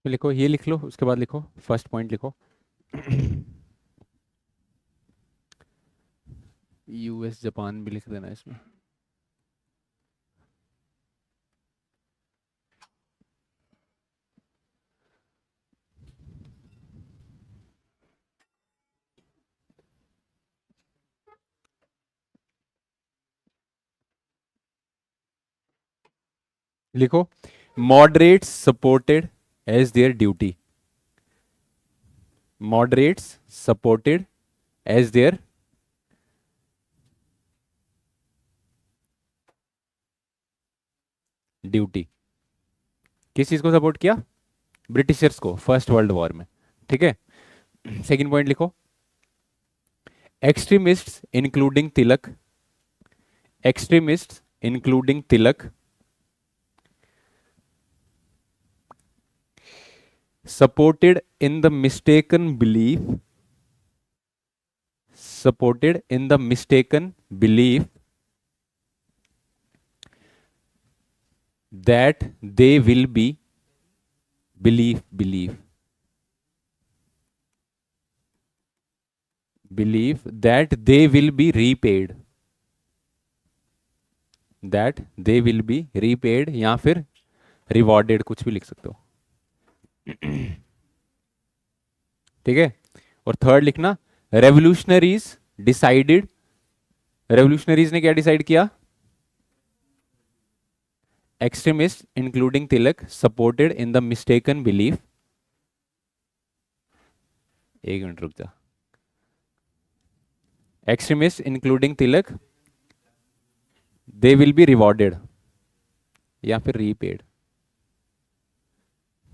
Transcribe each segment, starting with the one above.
तो लिखो, ये लिख लो, उसके बाद लिखो फर्स्ट पॉइंट लिखो। यूएस जापान भी लिख देना इसमें। लिखो, moderates supported as their duty. Moderates supported as their duty. किस चीज को सपोर्ट किया? ब्रिटिशर्स को फर्स्ट वर्ल्ड वॉर में। ठीक है। सेकंड पॉइंट लिखो, extremists including Tilak, extremists including Tilak supported in the mistaken belief, supported in the mistaken belief that they will be, believe believe that they will be repaid, that they will be repaid या फिर rewarded, कुछ भी लिख सकते हो। ठीक है। और थर्ड लिखना, रेवोल्यूशनरीज डिसाइडेड, रेवोल्यूशनरीज ने क्या डिसाइड किया? Extremist including Tilak supported in the mistaken belief, एक मिनट रुक जा, extremist including Tilak they will be rewarded या फिर रीपेड।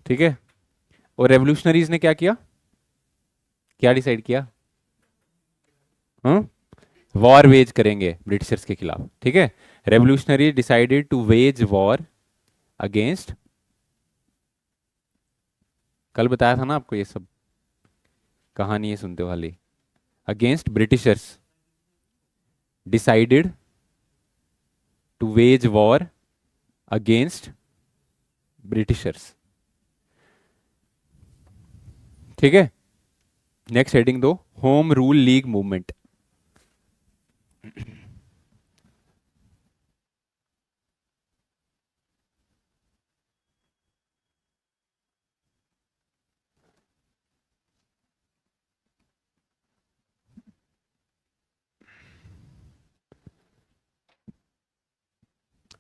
ठीक है। और रेवोल्यूशनरीज ने क्या किया, क्या डिसाइड किया? वॉर वेज करेंगे ब्रिटिशर्स के खिलाफ। ठीक है। Revolutionary decided to wage war against, कल बताया था ना आपको ये सब कहानी है सुनते हो वाली, against Britishers, decided to wage war against Britishers. ठीक है। नेक्स्ट हेडिंग दो, होम रूल लीग मूवमेंट।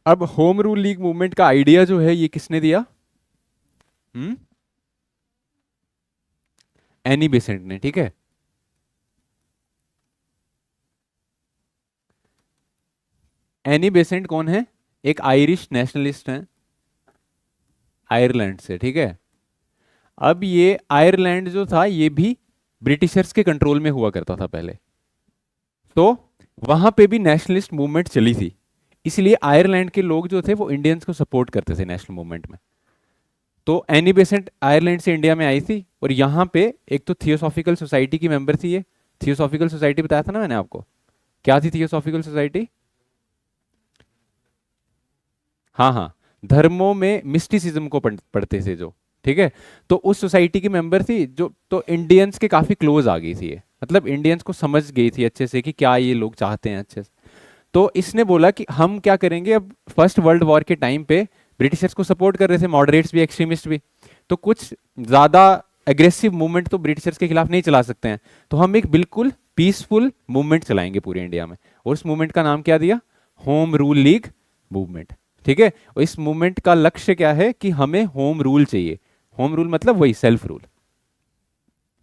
अब होम रूल लीग मूवमेंट का आइडिया जो है ये किसने दिया? हम्म, एनी बेसेंट ने। ठीक है। एनी बेसेंट कौन है? एक आयरिश नेशनलिस्ट है, आयरलैंड से। ठीक है। अब ये आयरलैंड जो था ये भी ब्रिटिशर्स के कंट्रोल में हुआ करता था पहले, तो वहां पे भी नेशनलिस्ट मूवमेंट चली थी। इसलिए आयरलैंड के लोग जो थे वो इंडियंस को सपोर्ट करते थे नेशनल मूवमेंट में। तो एनी बेसेंट आयरलैंड से इंडिया में आई थी, और यहाँ पे एक तो थियोसॉफिकल सोसाइटी की मेंबर थी ये। थियोसॉफिकल सोसाइटी बताया था ना मैंने आपको, क्या थी थियोसॉफिकल सोसाइटी? हाँ हाँ, धर्मों में मिस्टिसिज्म को पढ़ते थे जो। ठीक है। तो उस सोसाइटी की मेंबर थी जो, तो इंडियंस के काफी क्लोज आ गई थी ये, मतलब इंडियंस को समझ गई थी अच्छे से कि क्या ये लोग चाहते हैं अच्छे से। तो इसने बोला कि हम क्या करेंगे, अब फर्स्ट वर्ल्ड वॉर के टाइम पे ब्रिटिशर्स को सपोर्ट कर रहे थे मॉडरेट्स भी एक्सट्रीमिस्ट भी, तो कुछ ज्यादा एग्रेसिव मूवमेंट तो ब्रिटिशर्स के खिलाफ नहीं चला सकते हैं, तो हम एक बिल्कुल पीसफुल मूवमेंट चलाएंगे पूरे इंडिया में। और उस मूवमेंट का नाम क्या दिया? Home rule league movement. ठीक है। और इस मूवमेंट का लक्ष्य क्या है कि हमें होम रूल चाहिए। होम रूल मतलब वही सेल्फ रूल।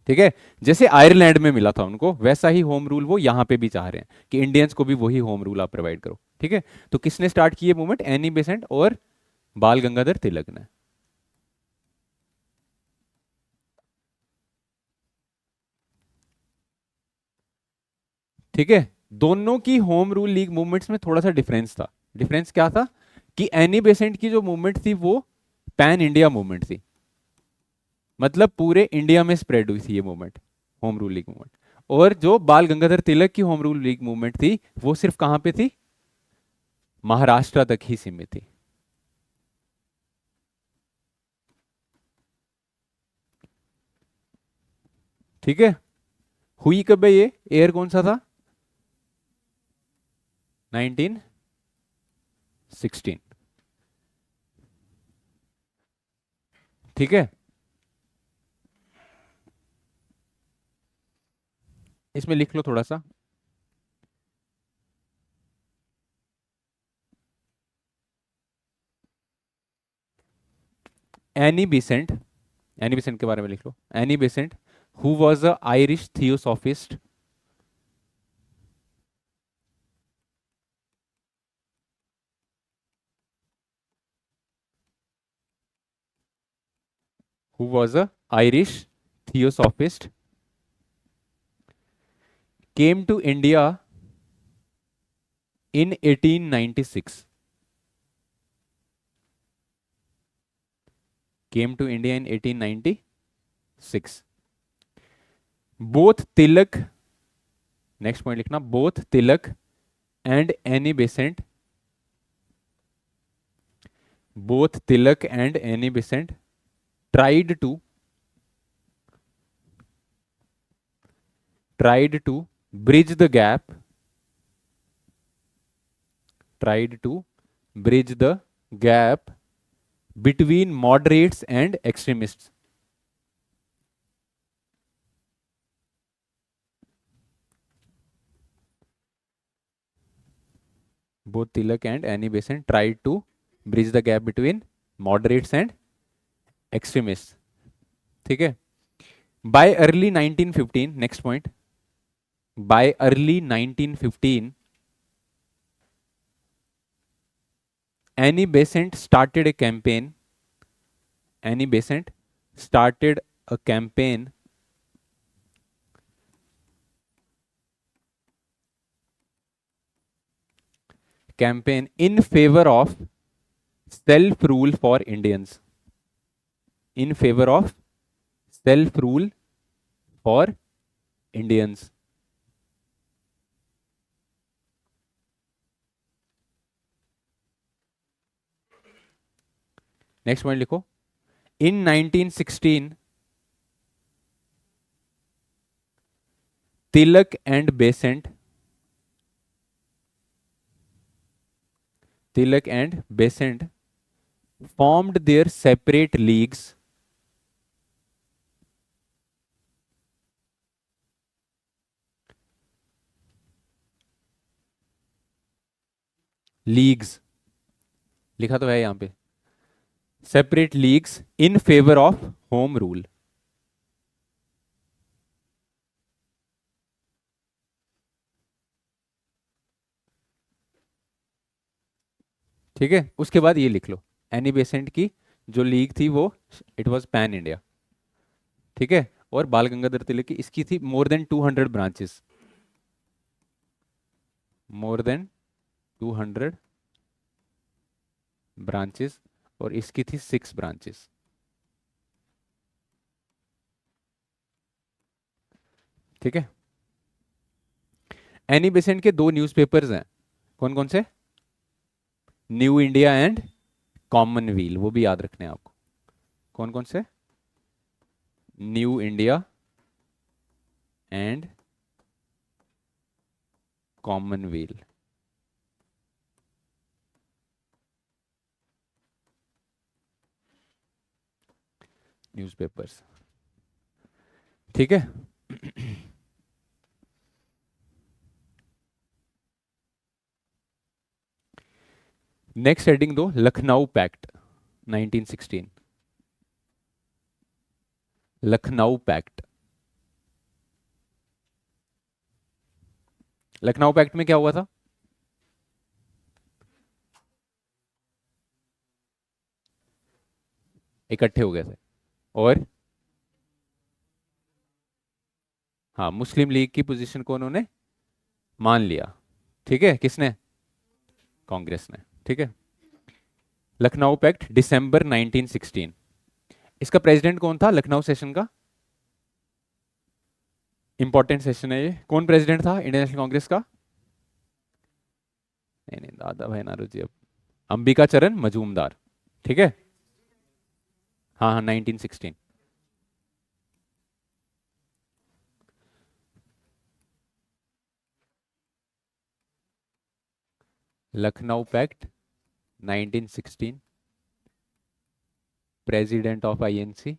ठीक है। जैसे आयरलैंड में मिला था उनको, वैसा ही होम रूल वो यहां पे भी चाह रहे हैं कि इंडियंस को भी वही होम रूल आप प्रोवाइड करो। ठीक है। तो किसने स्टार्ट किए मूवमेंट? एनी बेसेंट और बाल गंगाधर तिलक ने। ठीक है। दोनों की होम रूल लीग मूवमेंट्स में थोड़ा सा डिफरेंस था। डिफरेंस क्या था कि एनी बेसेंट की जो मूवमेंट थी वो पैन इंडिया मूवमेंट थी, मतलब पूरे इंडिया में स्प्रेड हुई थी ये movement, home rule league movement. और जो बाल गंगाधर तिलक की होम रूल लीग मूवमेंट थी वो सिर्फ कहां पे थी? महाराष्ट्र तक ही सीमित थी। ठीक है, हुई कब है ये, एयर कौन सा था, 1916। ठीक है, इसमें लिख लो थोड़ा सा। एनी बिसेंट, एनी बिसेंट के बारे में लिख लो। Annie Besant who was a Irish theosophist, who was a Irish theosophist, came to India in 1896. Came to India in 1896. Both Tilak, next point लिखना, both Tilak and Annie Besant, both Tilak and Annie Besant tried to bridge the gap, tried to bridge the gap between moderates and extremists. Both Tilak and Annie Besant tried to bridge the gap between moderates and extremists. ठीक है, by early 1915, next point, by early 1915, Annie Besant started a campaign. Annie Besant started a campaign in favor of self rule for Indians. In favor of self rule for Indians. Next point लिखो, in 1916 Tilak and Besant, Tilak and Besant formed their separate leagues, leagues लिखा तो है यहां पे, separate leagues in favour of home rule. ठीक है, उसके बाद ये लिख लो, एनी बेसेंट की जो लीग थी वो इट वाज पैन इंडिया। ठीक है, और बाल गंगाधर तिलक की इसकी थी more than 200 branches, more than 200 branches, और इसकी थी 6 ब्रांचेस। ठीक है, एनी बेसेंट के 2 न्यूज़पेपर्स हैं, कौन कौन से, न्यू इंडिया एंड कॉमनवेल, वो भी याद रखने हैं आपको, कौन कौन से, New India and Commonweal. Newspapers. ठीक है, नेक्स्ट हेडिंग दो, Lucknow pact 1916। Lucknow pact, Lucknow pact में क्या हुआ था, इकट्ठे हो गए थे, और हाँ मुस्लिम लीग की पोजीशन को उन्होंने मान लिया। ठीक है, किसने, कांग्रेस ने। ठीक है, लखनऊ पैक्ट दिसंबर 1916। इसका प्रेसिडेंट कौन था लखनऊ सेशन का, इंपॉर्टेंट सेशन है ये, कौन प्रेसिडेंट था इंडियन नेशनल कांग्रेस का, नहीं नहीं दादा भाई नारोजी, अब अंबिका चरण मजूमदार। ठीक है, हाँ हाँ 1916। Lucknow pact 1916, president of INC,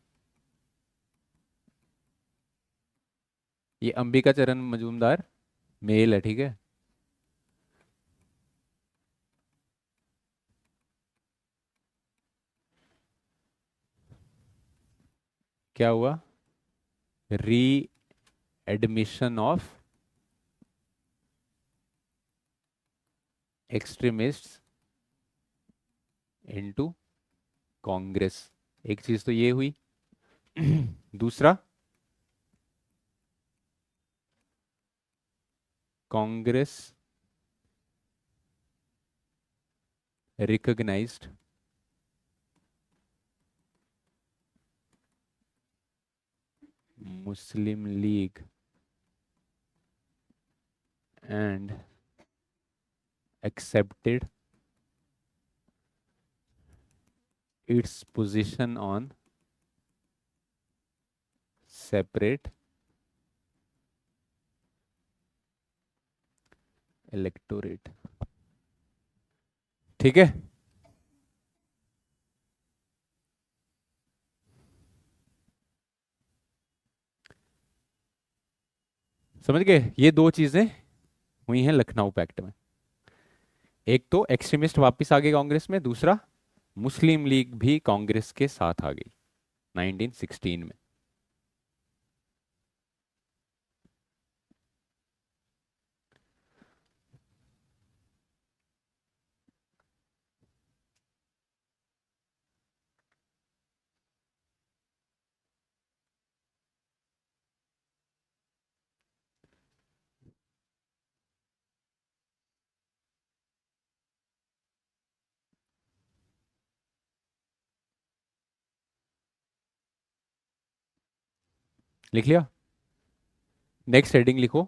ये अंबिका चरण मजूमदार, मेल है, ठीक है। क्या हुआ? Readmission of extremists into Congress, एक चीज तो ये हुई। दूसरा, Congress recognised Muslim League and accepted its position on separate electorate, ठीक है। समझ गए? ये दो चीजें हुई हैं लखनऊ पैक्ट में। एक तो एक्सट्रीमिस्ट वापस आ गए कांग्रेस में, दूसरा मुस्लिम लीग भी कांग्रेस के साथ आ गई 1916 में। लिख लिया? नेक्स्ट हेडिंग लिखो,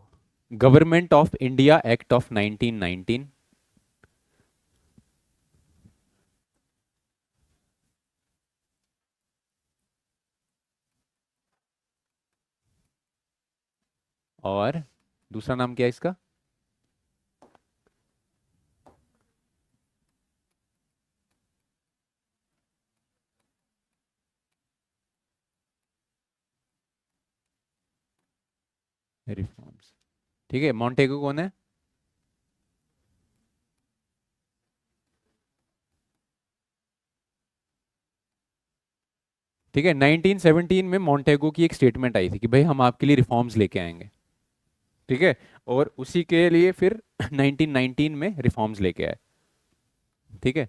government of India act of 1919, और दूसरा नाम क्या है इसका? रिफॉर्म्स, ठीक है। मॉन्टेगो कौन है? ठीक है, 1917 में मॉन्टेगो की एक स्टेटमेंट आई थी कि भाई हम आपके लिए रिफॉर्म्स लेके आएंगे, ठीक है। और उसी के लिए फिर 1919 में रिफॉर्म्स लेके आए, ठीक है।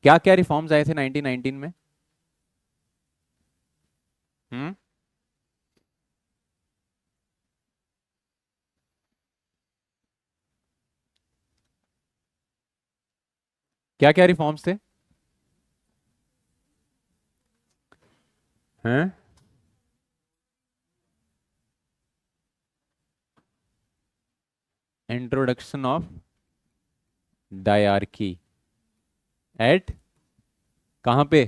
क्या क्या रिफॉर्म्स आए थे 1919 में? हम्म, क्या क्या रिफॉर्म्स थे? हैं? इंट्रोडक्शन ऑफ डायरकी एट, कहां पे?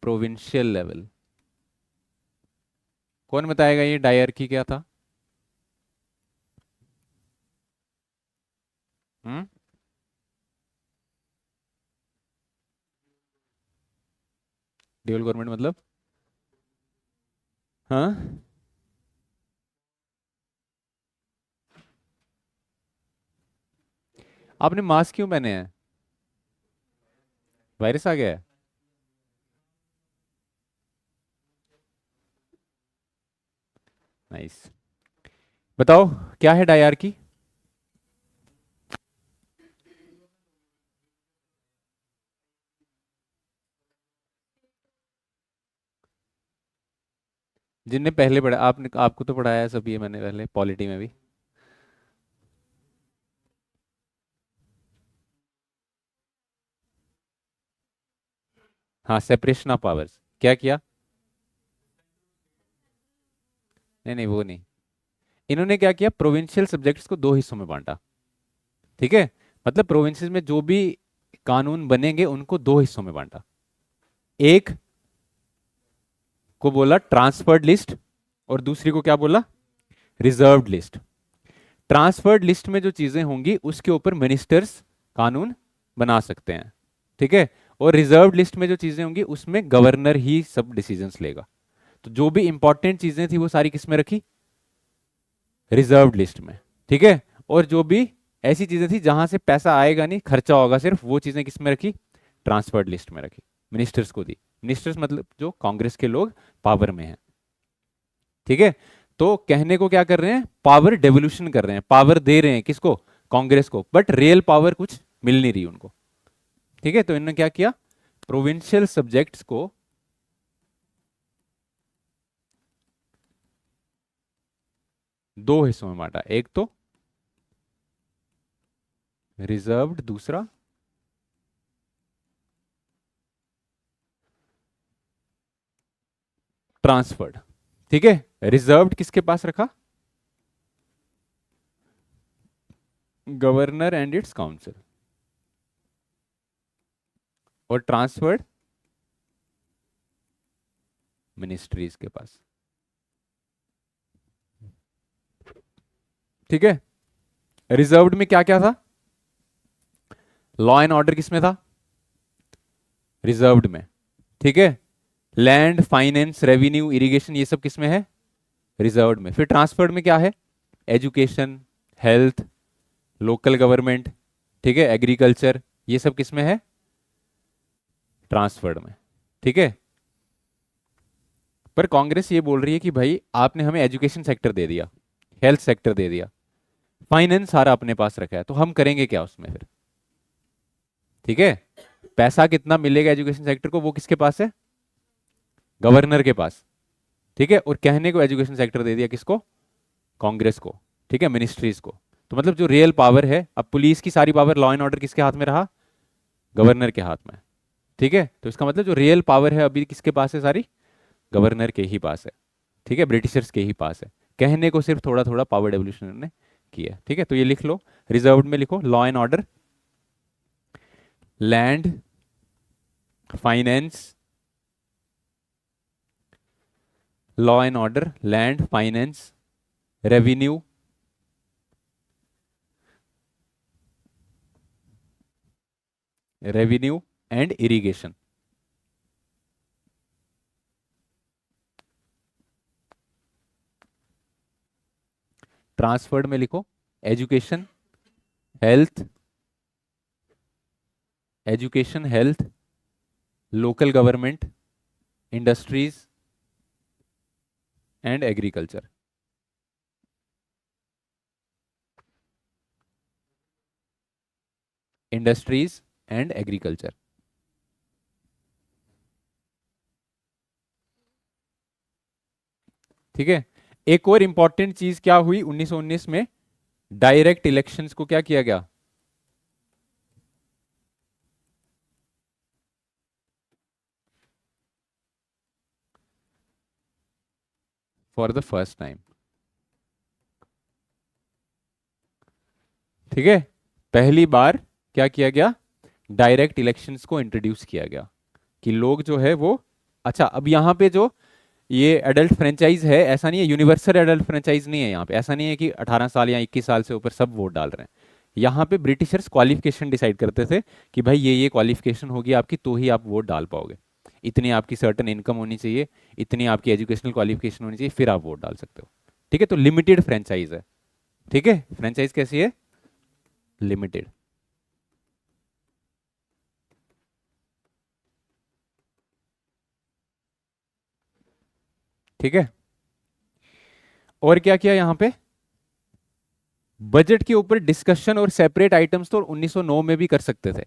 Provincial level. कौन बताएगा ये डायरकी क्या था? हम्म, ड्यूअल गवर्नमेंट मतलब? हाँ, आपने मास्क क्यों पहने हैं? वायरस आ गया है? नाइस। बताओ क्या है डायरकी? जिनने पहले पढ़ा, आपने, आपको तो पढ़ाया है सब ये मैंने पहले पॉलिटी में भी। हाँ, सेपरेशन ऑफ पावर्स, क्या किया? नहीं नहीं, वो नहीं। इन्होंने क्या किया, प्रोविंशियल सब्जेक्ट्स को दो हिस्सों में बांटा, ठीक है। मतलब प्रोविंसेस में जो भी कानून बनेंगे उनको दो हिस्सों में बांटा। एक को बोला ट्रांसफर्ड लिस्ट, और दूसरी को क्या बोला? Reserved list. ट्रांसफर्ड लिस्ट में जो चीजें होंगी उसके ऊपर मिनिस्टर्स कानून बना सकते हैं, ठीक है। और रिजर्व लिस्ट में जो चीजें होंगी उसमें गवर्नर ही सब डिसीजंस लेगा। तो जो भी इंपॉर्टेंट चीजें थी वो सारी किस में रखी, रिजर्व लिस्ट में, ठीक है। और जो भी ऐसी चीजें थी जहां से पैसा आएगा नहीं, खर्चा होगा सिर्फ, वो चीजें किस में रखी, ट्रांसफर्ड लिस्ट में रखी, मिनिस्टर्स को दी। मिनिस्टर्स मतलब जो कांग्रेस के लोग पावर में हैं, ठीक है। तो कहने को क्या कर रहे हैं, पावर डेवोल्यूशन कर रहे हैं, पावर दे रहे हैं किसको, कांग्रेस को, बट रियल पावर कुछ मिल नहीं रही उनको, ठीक है। तो इन्होंने क्या किया, प्रोविंशियल सब्जेक्ट्स को दो हिस्सों में बांटा, एक तो रिजर्व्ड, दूसरा ट्रांसफर्ड, ठीक है। रिजर्व्ड किसके पास रखा, गवर्नर एंड इट्स काउंसिल, और ट्रांसफर्ड मिनिस्ट्रीज के पास, ठीक है। रिजर्व्ड में क्या क्या था, लॉ एंड ऑर्डर किसमें था, रिजर्व्ड में, ठीक है। लैंड, फाइनेंस, रेवेन्यू, इरिगेशन, ये सब किसमें है, रिजर्व्ड में। फिर ट्रांसफर्ड में क्या है, एजुकेशन, हेल्थ, लोकल गवर्नमेंट, ठीक है, एग्रीकल्चर, ये सब किसमें है, ट्रांसफर्ड में, ठीक है। पर कांग्रेस ये बोल रही है कि भाई आपने हमें एजुकेशन सेक्टर दे दिया, हेल्थ सेक्टर दे दिया, फाइनेंस सारा अपने पास रखा है, तो हम करेंगे क्या उसमें फिर, ठीक है। पैसा कितना मिलेगा एजुकेशन सेक्टर को, वो किसके पास है, गवर्नर के पास, ठीक है। और कहने को एजुकेशन सेक्टर दे दिया किसको, कांग्रेस को, ठीक है, मिनिस्ट्रीज को। तो मतलब जो रियल पावर है, अब पुलिस की सारी पावर, लॉ एंड ऑर्डर किसके हाथ में रहा, गवर्नर के हाथ में, ठीक है। तो इसका मतलब जो रियल पावर है अभी किसके पास है, सारी गवर्नर के ही पास है, ठीक है, ब्रिटिशर्स के ही पास है। कहने को सिर्फ थोड़ा थोड़ा पावर डेवोल्यूशन ने किया, ठीक है। तो ये लिख लो, रिजर्व्ड में लिखो law and order, land, finance, law and order, land, finance, revenue, revenue and irrigation, transferred में लिखो education, health, education, health, local government, industries and agriculture, industries and agriculture, ठीक है। एक और इंपॉर्टेंट चीज क्या हुई 1919 में, डायरेक्ट इलेक्शंस को क्या किया गया, फॉर द फर्स्ट टाइम, ठीक है। पहली बार क्या किया गया, डायरेक्ट इलेक्शंस को इंट्रोड्यूस किया गया कि लोग जो है वो, अच्छा अब यहां पे जो ये एडल्ट फ्रेंचाइज है, ऐसा नहीं है, यूनिवर्सल एडल्ट फ्रेंचाइज नहीं है यहाँ पे, ऐसा नहीं है कि 18 साल या 21 साल से ऊपर सब वोट डाल रहे हैं। यहाँ पे ब्रिटिशर्स क्वालिफिकेशन डिसाइड करते थे कि भाई ये क्वालिफिकेशन होगी आपकी तो ही आप वोट डाल पाओगे, इतनी आपकी सर्टन इनकम होनी चाहिए, इतनी आपकी एजुकेशनल क्वालिफिकेशन होनी चाहिए, फिर आप वोट डाल सकते हो, ठीक है। तो लिमिटेड फ्रेंचाइज है, ठीक है। फ्रेंचाइज कैसी है, लिमिटेड, ठीक है। और क्या किया यहाँ पे, बजट के ऊपर डिस्कशन और सेपरेट आइटम्स तो 1909 में भी कर सकते थे,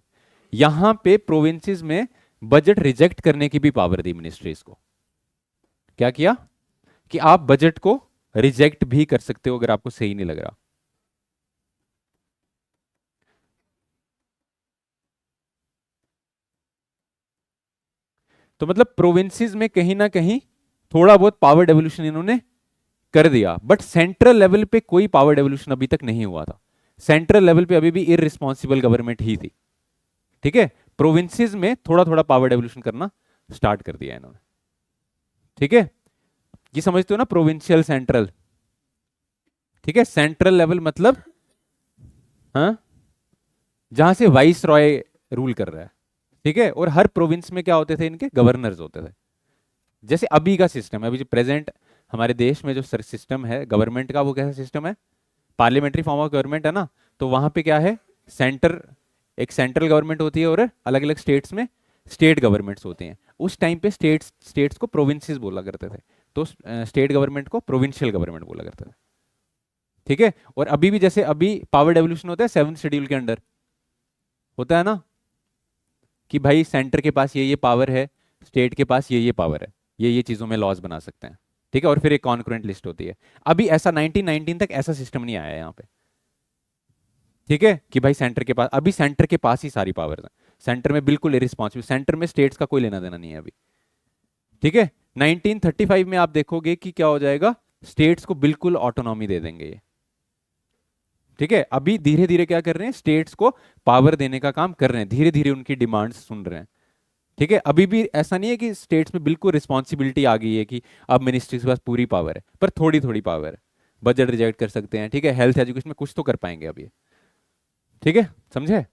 यहां पे प्रोविंसेस में बजट रिजेक्ट करने की भी पावर दी मिनिस्ट्रीज को। क्या किया कि आप बजट को रिजेक्ट भी कर सकते हो अगर आपको सही नहीं लग रहा, तो मतलब प्रोविंसेस में कहीं ना कहीं थोड़ा बहुत पावर डेवोल्यूशन इन्होंने कर दिया, बट सेंट्रल लेवल पे कोई पावर डेवोल्यूशन अभी तक नहीं हुआ था। सेंट्रल लेवल पे अभी भी इररिस्पॉन्सिबल गवर्नमेंट ही थी, ठीक है। प्रोविंसेस में थोड़ा थोड़ा पावर डेवोल्यूशन करना स्टार्ट कर दिया इन्होंने, ठीक है। ये समझते हो ना, प्रोविंशियल सेंट्रल, ठीक है, सेंट्रल लेवल मतलब, हाँ, जहां से वाइस रॉय रूल कर रहा है। ठीक है, और हर प्रोविंस में क्या होते थे, इनके गवर्नर्स होते थे। जैसे अभी का सिस्टम है, अभी जो प्रेजेंट हमारे देश में जो सिस्टम है गवर्नमेंट का, वो कैसा सिस्टम है, पार्लियामेंट्री फॉर्म ऑफ गवर्नमेंट है ना। तो वहां पे क्या है, सेंटर, एक सेंट्रल गवर्नमेंट होती है, और अलग अलग स्टेट्स में स्टेट गवर्नमेंट्स होती हैं। उस टाइम पे स्टेट्स स्टेट्स को प्रोविंसेस बोला करते थे, तो स्टेट गवर्नमेंट को प्रोविंशियल गवर्नमेंट बोला करते थे। ठीक है, और अभी भी जैसे अभी पावर डेवोल्यूशन होता है 7th शेड्यूल के अंडर, होता है ना, कि भाई सेंटर के पास ये पावर है, स्टेट के पास ये पावर है, ये चीज़ों में लॉज बना सकते हैं। ठीक है, और फिर एक कॉन्करेंट लिस्ट होती है। अभी ऐसा 1919 तक ऐसा सिस्टम नहीं आया है यहाँ पे। ठीक है, कि भाई सेंटर के पास, अभी सेंटर के पास ही सारी पावर है, सेंटर में बिल्कुल इरिस्पॉन्सिबल, सेंटर में स्टेट्स का कोई लेना देना नहीं है अभी। ठीक है, 1935 में आप देखोगे कि क्या हो जाएगा, स्टेट्स को बिल्कुल ऑटोनॉमी दे देंगे ये। ठीक है, अभी धीरे धीरे क्या कर रहे हैं, स्टेट्स को पावर देने का काम कर रहे हैं, धीरे धीरे उनकी डिमांड्स सुन रहे हैं। ठीक है, अभी भी ऐसा नहीं है कि स्टेट्स में बिल्कुल रिस्पॉन्सिबिलिटी आ गई है कि अब मिनिस्ट्री के पास पूरी पावर है, पर थोड़ी थोड़ी पावर है। बजट रिजेक्ट कर सकते हैं, ठीक है, हेल्थ एजुकेशन में कुछ तो कर पाएंगे अभी। ठीक है, समझे।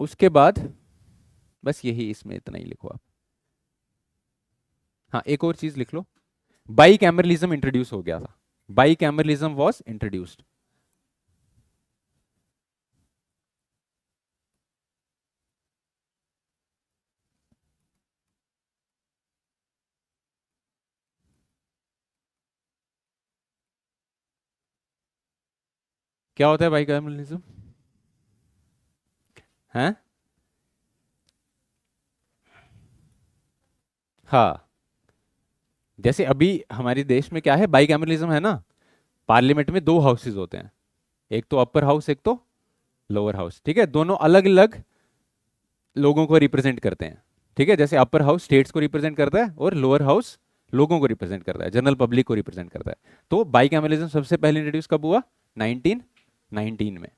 उसके बाद बस यही, इसमें इतना ही लिखो आप। हाँ, एक और चीज लिख लो, बाई कैमरलिज्म इंट्रोड्यूस हो गया था, बाई कैमरलिज्म वॉज इंट्रोड्यूस्ड। क्या होता है बाई कैमरलिज्म, है, हाँ, जैसे अभी हमारे देश में क्या है, बाई कैमरलिज्म है ना, पार्लियामेंट में दो हाउसेज होते हैं, एक तो अपर हाउस, एक तो लोअर हाउस। ठीक है, दोनों अलग अलग लोगों को रिप्रेजेंट करते हैं। ठीक है, जैसे अपर हाउस स्टेट्स को रिप्रेजेंट करता है, और लोअर हाउस लोगों को रिप्रेजेंट करता है, जनरल पब्लिक को रिप्रेजेंट करता है। तो बाइकैमरलिज्म सबसे पहले इंट्रोड्यूस कब हुआ, 1919 में।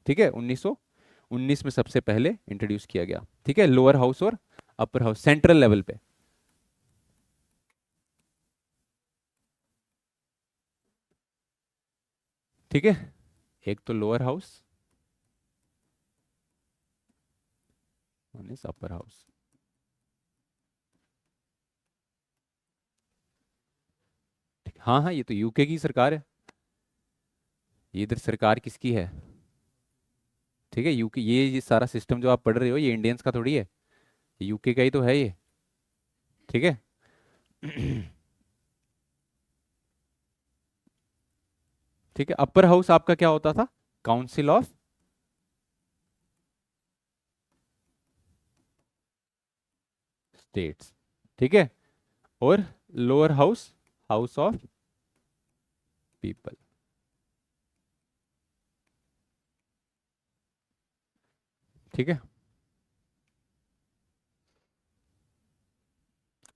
ठीक है, 1919 में सबसे पहले इंट्रोड्यूस किया गया। ठीक है, लोअर हाउस और अपर हाउस सेंट्रल लेवल पे। ठीक है, एक तो lower house, one is upper house. हाँ हाँ, ये तो यूके की सरकार है, ये इधर सरकार किसकी है। ठीक है, यूके, ये सारा सिस्टम जो आप पढ़ रहे हो ये इंडियंस का थोड़ी है, यूके का ही तो है ये। ठीक है। ठीक है, अपर हाउस आपका क्या होता था, काउंसिल ऑफ स्टेट्स। ठीक है, और lower house, house of people. ठीक है,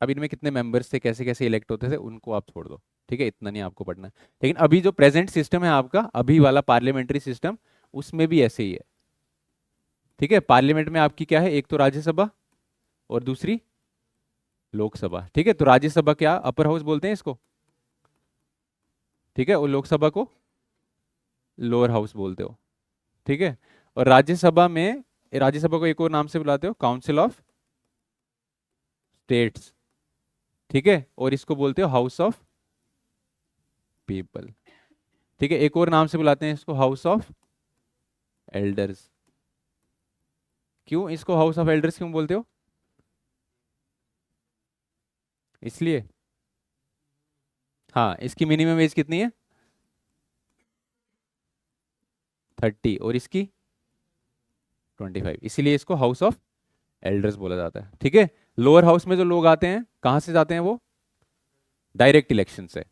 अब इनमें कितने मेंबर्स थे, कैसे कैसे इलेक्ट होते थे, उनको आप छोड़ दो। ठीक है, इतना नहीं आपको पढ़ना है। लेकिन अभी जो प्रेजेंट सिस्टम है आपका, अभी वाला पार्लियामेंट्री सिस्टम, उसमें भी ऐसे ही है। ठीक है, पार्लियामेंट में आपकी क्या है, एक तो राज्यसभा और दूसरी लोकसभा। ठीक है, तो राज्यसभा क्या अपर हाउस बोलते हैं इसको। ठीक है, और लोकसभा को लोअर हाउस बोलते हो। ठीक है, और राज्यसभा में, राज्यसभा को एक और नाम से बुलाते हो, काउंसिल ऑफ स्टेट्स। ठीक है, और इसको बोलते हो हाउस ऑफ पीपल। ठीक है, एक और नाम से बुलाते हैं इसको, हाउस ऑफ एल्डर्स। क्यों इसको हाउस ऑफ एल्डर्स क्यों बोलते हो, इसलिए, हाँ, इसकी मिनिमम एज कितनी है, 30, और इसकी 25, इसीलिए इसको हाउस ऑफ एल्डर्स बोला जाता है। ठीक है, लोअर हाउस में जो लोग आते हैं कहाँ से जाते हैं, वो डायरेक्ट इलेक्शन से।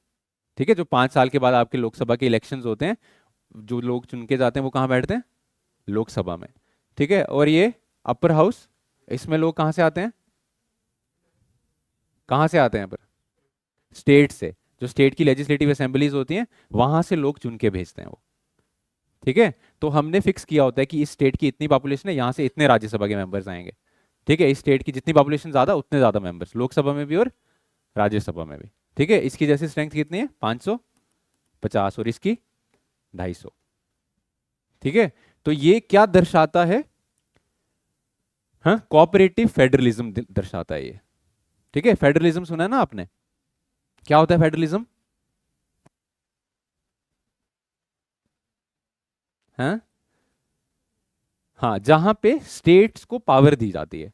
ठीक है, जो 5 साल के बाद आपके लोकसभा के इलेक्शंस होते हैं, जो लोग चुन के जाते हैं वो कहाँ बैठते हैं, लोकसभा में। ठीक है, और ये अपर हाउस, इसमें लोग कहाँ से आते हैं, कहाँ से आते हैं पर, स्टेट से, जो स्टेट की लेजिस्लेटिव असेंबलीज होती हैं, वहां से लोग चुन के भेजते हैं वो। ठीक है, तो हमने फिक्स किया होता है कि इस स्टेट की इतनी पॉपुलेशन है, यहाँ से इतने राज्यसभा के मेंबर्स आएंगे। ठीक है, इस स्टेट की जितनी पॉपुलेशन ज्यादा, उतने ज्यादा मेंबर्स लोकसभा में भी और राज्यसभा में भी। ठीक है, इसकी जैसे स्ट्रेंथ कितनी है, 500, 50 और इसकी 250। ठीक है, तो ये क्या दर्शाता है? हाँ, कोऑपरेटिव फेडरलिज्म दर्शाता है ये। ठीक है, फेडरलिज्म सुना है ना आपने? क्या होता है फेडरलिज्म? हाँ हाँ, जहां पे स्टेट्स को पावर दी जाती है।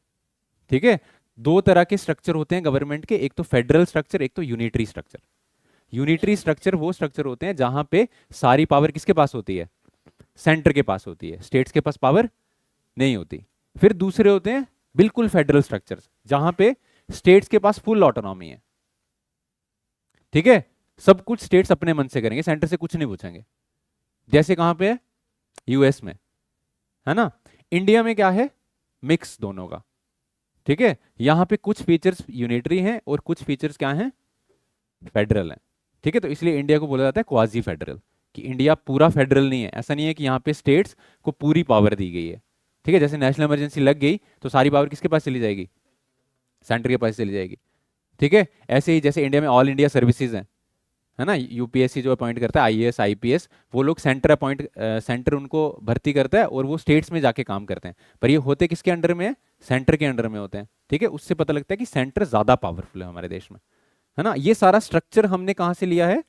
ठीक है, दो तरह के स्ट्रक्चर होते हैं गवर्नमेंट के, एक तो फेडरल स्ट्रक्चर, एक तो यूनिटरी स्ट्रक्चर। यूनिटरी स्ट्रक्चर वो स्ट्रक्चर होते हैं जहां पे सारी पावर किसके पास होती है? सेंटर के पास होती है, स्टेट्स के पास पावर नहीं होती। फिर दूसरे होते हैं बिल्कुल फेडरल स्ट्रक्चर्स, जहां पे स्टेट्स के पास फुल ऑटोनॉमी है। ठीक है, सब कुछ स्टेट्स अपने मन से करेंगे, सेंटर से कुछ नहीं पूछेंगे। जैसे कहां पे है? यूएस में, है ना? इंडिया में क्या है? मिक्स दोनों का। ठीक है, यहां पे कुछ फीचर्स यूनिटरी हैं और कुछ फीचर्स क्या हैं? फेडरल हैं। ठीक है, तो इसलिए इंडिया को बोला जाता है क्वाजी फेडरल, कि इंडिया पूरा फेडरल नहीं है। ऐसा नहीं है कि यहाँ पे स्टेट्स को पूरी पावर दी गई है। ठीक है, जैसे नेशनल इमरजेंसी लग गई तो सारी पावर किसके पास चली जाएगी? सेंटर के पास चली जाएगी। ठीक है, ऐसे ही जैसे इंडिया में ऑल इंडिया सर्विसेज हैं, है ना? यूपीएससी जो अपॉइंट करता है, आईएएस आईपीएस, वो लोग सेंटर अपॉइंट, सेंटर उनको भर्ती करता है और वो स्टेट्स में जाके काम करते हैं। पर ये होते किसके अंडर में है? सेंटर के अंडर में होते हैं। ठीक है, उससे पता लगता है कि सेंटर ज्यादा पावरफुल है हमारे देश में, है ना? ये सारा स्ट्रक्चर हमने कहाँ से लिया है?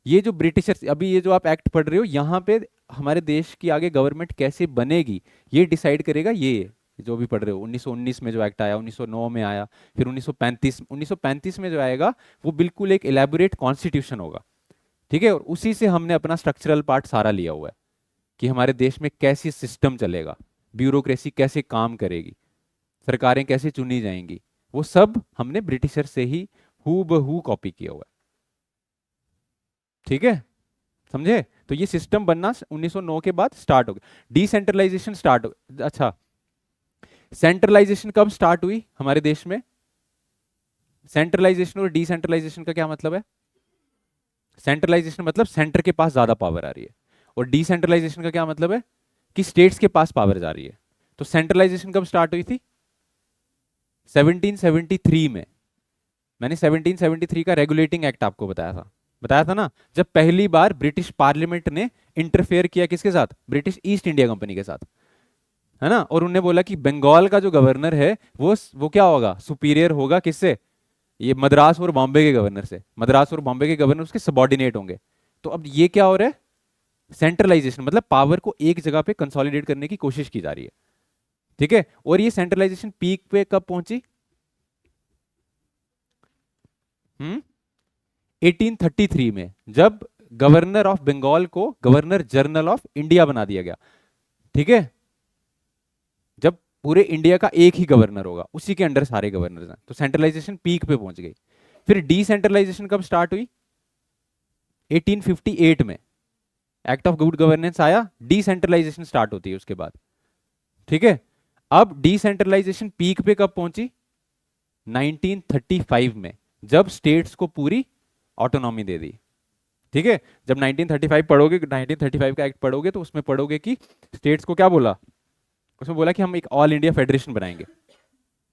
ये जो ब्रिटिशर्स, अभी ये जो आप एक्ट पढ़ रहे हो, यहाँ पे हमारे देश की आगे गवर्नमेंट कैसे बनेगी ये डिसाइड करेगा। ये जो भी पढ़ रहे हो, 1919 में जो एक्ट आया, 1909 में आया, फिर 1935 में जो आएगा, वो बिल्कुल एक इलेबोरेट कॉन्स्टिट्यूशन होगा। ठीक है, और उसी से हमने अपना स्ट्रक्चरल पार्ट सारा लिया हुआ है कि हमारे देश में कैसी सिस्टम चलेगा, ब्यूरोक्रेसी कैसे काम करेगी, सरकारें कैसे चुनी जाएंगी, वो सब हमने ब्रिटिशर से ही हू बहू कॉपी किया हुआ है। ठीक है, समझे? तो ये सिस्टम बनना 1909 के बाद स्टार्ट हो गया, डिसेंट्रलाइजेशन स्टार्ट हो। अच्छा, सेंट्रलाइजेशन कब स्टार्ट हुई हमारे देश में? सेंट्रलाइजेशन और डिसेंट्रलाइजेशन का क्या मतलब है? सेंट्रलाइजेशन मतलब सेंटर के पास ज्यादा पावर आ रही है, और डिसेंट्रलाइजेशन का क्या मतलब है? कि स्टेट्स के पास पावर जा रही है। तो सेंट्रलाइजेशन कब स्टार्ट हुई थी? 1773 में। मैंने 1773 का रेगुलेटिंग एक्ट आपको बताया था ना, जब पहली बार ब्रिटिश पार्लियामेंट ने इंटरफेयर किया किसके साथ? ब्रिटिश ईस्ट इंडिया कंपनी के साथ, है ना? और उन्होंने बोला कि बंगाल का जो गवर्नर है वो क्या होगा? सुपीरियर होगा किससे? ये मद्रास और बॉम्बे के गवर्नर से। मद्रास और बॉम्बे के गवर्नर उसके सबॉर्डिनेट होंगे। तो अब ये क्या हो रहा है? सेंट्रलाइजेशन, मतलब पावर को एक जगह पे कंसोलिडेट करने की कोशिश की जा रही है। ठीक है, और ये सेंट्रलाइजेशन पीक पे कब पहुंची? 1833 में, जब गवर्नर ऑफ बंगाल को गवर्नर जनरल ऑफ इंडिया बना दिया गया। ठीक है, जब पूरे इंडिया का एक ही गवर्नर होगा, उसी के अंडर सारे गवर्नर हैं, तो सेंट्रलाइजेशन पीक पे पहुंच गई। फिर डिसेंट्रलाइजेशन कब स्टार्ट हुई? 1858 में एक्ट ऑफ गुड गवर्नेंस आया, डिसेंट्रलाइजेशन स्टार्ट होती है उसके बाद। ठीक है, अब डिसेंट्रलाइजेशन पीक पे कब पहुंची? 1935 में, जब स्टेट्स को पूरी ऑटोनॉमी दे दी। ठीक है, जब 1935 पढ़ोगे, 1935 का एक्ट पढ़ोगे, तो उसमें पढ़ोगे कि स्टेट्स को क्या बोला? उसमें बोला कि हम एक ऑल इंडिया फेडरेशन बनाएंगे।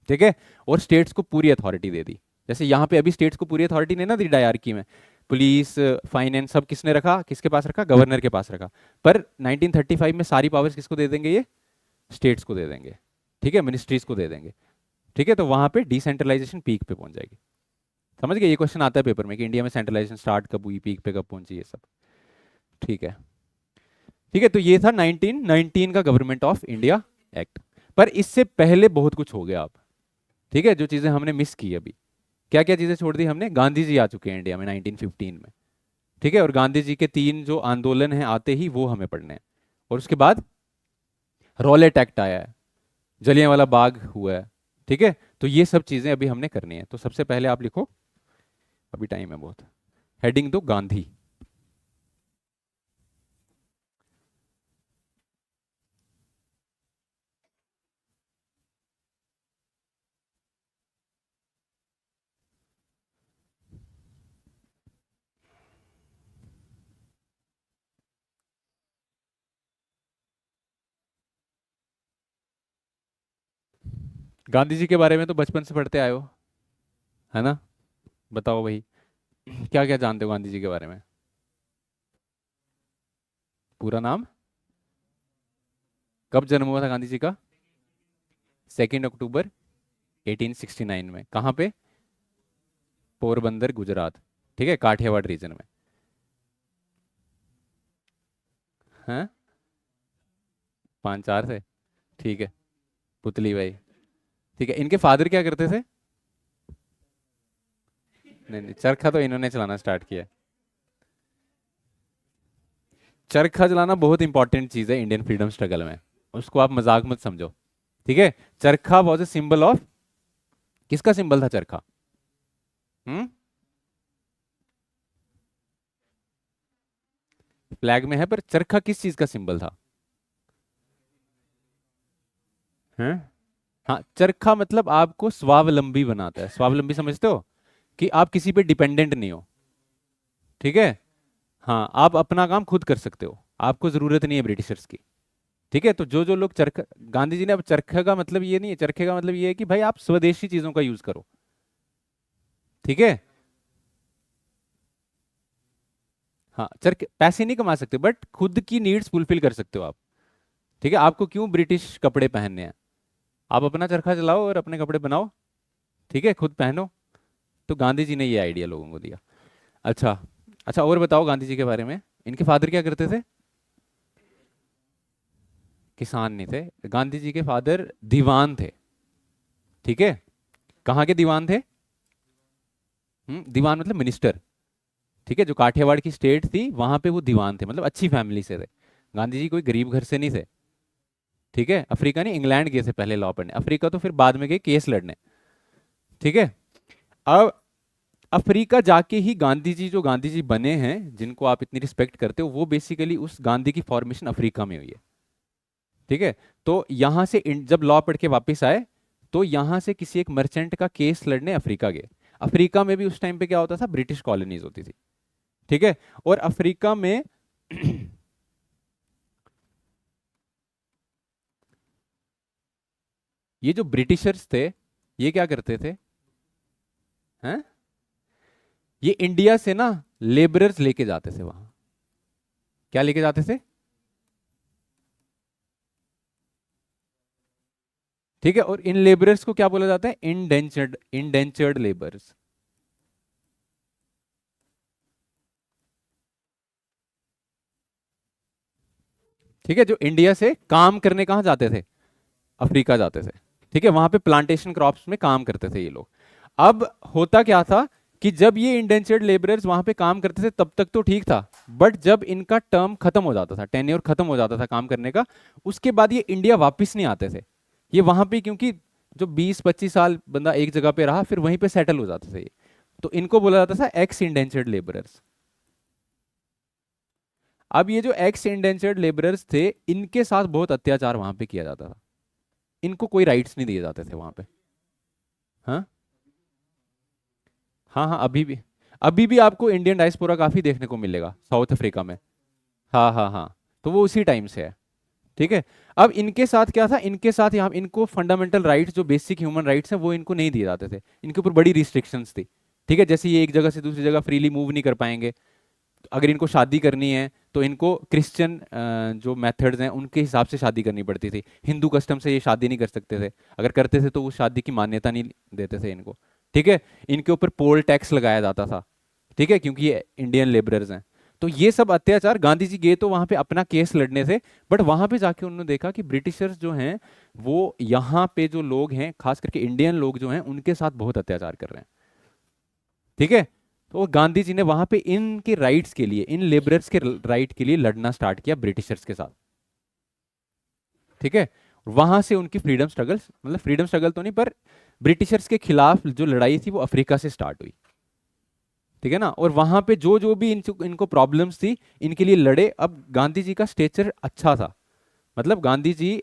ठीक है, और स्टेट्स को पूरी अथॉरिटी दे दी। जैसे यहाँ पे अभी स्टेट्स को पूरी अथॉरिटी नहीं ना दी डायरकी में, पुलिस फाइनेंस सब किसने रखा? किसके पास रखा? गवर्नर के पास रखा। पर 1935 में सारी पावर्स किसको दे देंगे? ये स्टेट्स को दे देंगे। ठीक है, मिनिस्ट्रीज को दे देंगे। ठीक है, तो वहां पे डिसेंट्रलाइजेशन पीक पे पहुंच जाएगी। समझ गए? ये क्वेश्चन आता है पेपर में कि इंडिया में सेंट्रलाइजेशन स्टार्ट कब हुई, पीक पे कब पहुंची, ये सब। ठीक है, ठीक है, तो ये था 1919 का गवर्नमेंट ऑफ इंडिया एक्ट। पर इससे पहले बहुत कुछ हो गया अब। ठीक है, जो चीजें हमने मिस की अभी, क्या क्या चीजें छोड़ दी हमने? गांधी जी आ चुके हैं इंडिया में 1915 में। ठीक है, और गांधी जी के 3 जो आंदोलन हैं आते ही वो हमें पढ़ने हैं। और उसके बाद रॉलेट एक्ट आया है, जलियांवाला बाग हुआ है। ठीक है, तो ये सब चीजें अभी हमने करनी है। तो सबसे पहले आप लिखो, अभी टाइम है बहुत, हेडिंग दो गांधी। गांधी जी के बारे में तो बचपन से पढ़ते आए हो, है ना? बताओ भाई, क्या क्या जानते हो गांधी जी के बारे में? पूरा नाम? कब जन्म हुआ था गांधी जी का? 2 अक्टूबर 1869 में। कहाँ पे? पोरबंदर, गुजरात। ठीक है, काठियावाड़ रीजन में। हाँ, 5-4 थे। ठीक है, पुतली भाई। ठीक है, इनके फादर क्या करते थे? नहीं नहीं, चरखा तो इन्होंने चलाना स्टार्ट किया। चरखा चलाना बहुत इंपॉर्टेंट चीज है इंडियन फ्रीडम स्ट्रगल में, उसको आप मजाक मत समझो। ठीक है, चरखा वॉज ए सिंबल ऑफ, किसका सिंबल था चरखा? हम्म, फ्लैग में है, पर चरखा किस चीज का सिंबल था? हैं? हाँ, चरखा मतलब आपको स्वावलंबी बनाता है। स्वावलंबी समझते हो? कि आप किसी पे डिपेंडेंट नहीं हो। ठीक है, हाँ, आप अपना काम खुद कर सकते हो, आपको जरूरत नहीं है ब्रिटिशर्स की। ठीक है, तो जो जो लोग चरखा, गांधी जी ने, अब चरखे का मतलब ये नहीं है, चरखे का मतलब ये है कि भाई आप स्वदेशी चीजों का यूज करो। ठीक है, हाँ, चरखे पैसे नहीं कमा सकते, बट खुद की नीड्स फुलफिल कर सकते हो आप। ठीक है, आपको क्यों ब्रिटिश कपड़े पहनने हैं? आप अपना चरखा चलाओ और अपने कपड़े बनाओ। ठीक है, खुद पहनो। तो गांधी जी ने ये आइडिया लोगों को दिया। अच्छा, अच्छा, और बताओ गांधी जी के बारे में। इनके फादर क्या करते थे? किसान नहीं थे, गांधी जी के फादर दीवान थे। ठीक है, कहाँ के दीवान थे? दीवान मतलब मिनिस्टर। ठीक है, जो काठियावाड़ की स्टेट थी वहां पे वो दीवान थे, मतलब अच्छी फैमिली से थे। गांधी जी कोई गरीब घर से नहीं थे। ठीक है, अफ्रीका नहीं, इंग्लैंड गए थे पहले लॉ पढ़ने, अफ्रीका तो फिर बाद में गए केस लड़ने। ठीक है, अब अफ्रीका जाके ही गांधी जी, जो गांधी जी बने हैं, जिनको आप इतनी रिस्पेक्ट करते हो, वो बेसिकली उस गांधी की फॉर्मेशन अफ्रीका में हुई है। ठीक है, तो यहां से जब लॉ पढ़ के वापस आए, तो यहां से किसी एक मर्चेंट का केस लड़ने अफ्रीका गए। अफ्रीका में भी उस टाइम पे क्या होता था, ब्रिटिश कॉलोनीज होती थी। ठीक है, और अफ्रीका में ये जो ब्रिटिशर्स थे, ये क्या करते थे? हैं? ये इंडिया से ना लेबरर्स लेके जाते थे वहां। क्या लेके जाते थे? ठीक है, और इन लेबरर्स को क्या बोला जाता है? Indentured, indentured labours. ठीक है, जो इंडिया से काम करने कहाँ जाते थे? अफ्रीका जाते थे। ठीक है, वहां पे प्लांटेशन क्रॉप्स में काम करते थे ये लोग। अब होता क्या था कि जब ये इंडेंचर्ड लेबरर्स वहां पे काम करते थे तब तक तो ठीक था, बट जब इनका टर्म खत्म हो जाता था, टेन्योर खत्म हो जाता था काम करने का, उसके बाद ये इंडिया वापस नहीं आते थे। ये वहां पे, क्योंकि जो 20-25 साल बंदा एक जगह पे रहा, फिर वहीं पे सेटल हो जाते थे ये। तो इनको बोला जाता था एक्स इंडेंचर्ड लेबरर्स। अब ये जो एक्स इंडेंचर्ड लेबरर्स थे, इनके साथ बहुत अत्याचार वहां पे किया जाता था। इनको कोई राइट्स नहीं दिए जाते थे वहां पे। हाँ, हाँ, हाँ, अभी भी आपको इंडियन डायस्पोरा काफी देखने को मिलेगा साउथ अफ्रीका में। हाँ, हाँ, हाँ, तो वो उसी टाइम से है। ठीक है, अब इनके साथ क्या था, इनके साथ यहाँ इनको फंडामेंटल राइट्स, जो बेसिक ह्यूमन राइट्स हैं, वो इनको नहीं दिए जाते थे। इनके ऊपर बड़ी रिस्ट्रिक्शंस थी। ठीक है, जैसे ये एक जगह से दूसरी जगह फ्रीली मूव नहीं कर पाएंगे। अगर इनको शादी करनी है तो इनको क्रिश्चियन जो मेथड्स हैं उनके हिसाब से शादी करनी पड़ती थी। हिंदू कस्टम से ये शादी नहीं कर सकते थे, अगर करते थे तो उस शादी की मान्यता नहीं देते थे इनको। ठीक है, इनके ऊपर पोल टैक्स लगाया जाता था। ठीक है, क्योंकि ये इंडियन लेबरर्स हैं। तो ये सब अत्याचार, गांधी जी गए तो वहां पे अपना केस लड़ने थे, बट वहां पे जाके उन्होंने देखा कि ब्रिटिशर्स जो हैं, वो यहाँ पे जो लोग हैं, खास करके इंडियन लोग जो हैं, उनके साथ बहुत अत्याचार कर रहे हैं। ठीक है, तो गांधी जी ने वहां पे इनके राइट्स के लिए, इन लेबरर्स के राइट के लिए लड़ना स्टार्ट किया ब्रिटिशर्स के साथ। ठीक है, वहां से उनकी फ्रीडम स्ट्रगल, मतलब फ्रीडम स्ट्रगल तो नहीं, पर ब्रिटिशर्स के खिलाफ जो लड़ाई थी वो अफ्रीका से स्टार्ट हुई। ठीक है ना, और वहां पे जो जो भी इनको प्रॉब्लम्स थी, इनके लिए लड़े। अब गांधी जी का स्टेचर अच्छा था, मतलब गांधी जी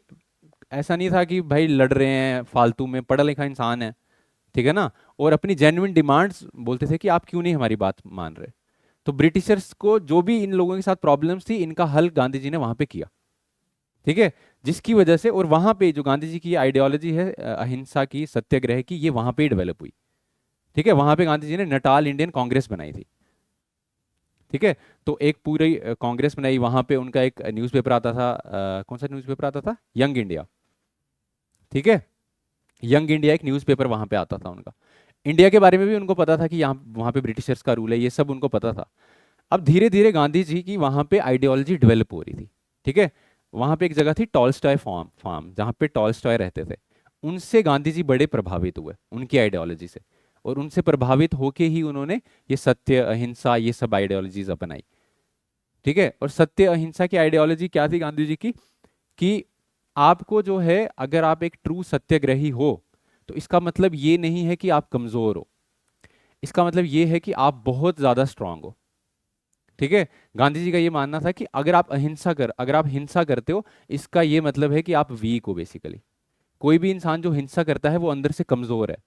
ऐसा नहीं था कि भाई लड़ रहे हैं फालतू में, पढ़ा लिखा इंसान है। ठीक है ना, और अपनी जेन्युइन डिमांड्स बोलते थे कि आप क्यों नहीं हमारी बात मान रहे। तो ब्रिटिशर्स को जो भी इन लोगों के साथ प्रॉब्लम्स थी, इनका हल गांधी जी ने वहां पे किया। ठीक है, जिसकी वजह से, और वहां पे जो गांधी जी की आइडियोलॉजी है अहिंसा की, सत्याग्रह की, ये वहां पे डेवलप हुई। ठीक है, वहां पे गांधी जी ने नटाल इंडियन कांग्रेस बनाई थी। ठीक है। तो एक पूरी कांग्रेस बनाई, वहां पे उनका एक न्यूज़पेपर आता था, कौन सा न्यूज़पेपर आता था, यंग इंडिया। ठीक है, यंग इंडिया एक न्यूज़पेपर वहां पे आता था उनका। इंडिया के बारे में भी उनको पता था कि यहाँ वहाँ पे ब्रिटिशर्स का रूल है, ये सब उनको पता था। अब धीरे धीरे गांधी जी की वहाँ पे आइडियोलॉजी डेवलप हो रही थी। ठीक है, वहाँ पे एक जगह थी टॉलस्टॉय फार्म फार्म जहाँ पे टॉलस्टॉय रहते थे। उनसे गांधी जी बड़े प्रभावित हुए उनकी आइडियोलॉजी से, और उनसे प्रभावित होके ही उन्होंने ये सत्य अहिंसा ये सब आइडियोलॉजीज अपनाई। ठीक है, और सत्य अहिंसा की आइडियोलॉजी क्या थी गांधी जी की, कि आपको जो है, अगर आप एक ट्रू सत्याग्रही हो तो इसका मतलब ये नहीं है कि आप कमजोर हो, इसका मतलब ये है कि आप बहुत ज्यादा स्ट्रांग हो। ठीक है, गांधी जी का ये मानना था कि अगर आप हिंसा करते हो, इसका ये मतलब है कि आप वीक हो बेसिकली। कोई भी इंसान जो हिंसा करता है वो अंदर से कमजोर है,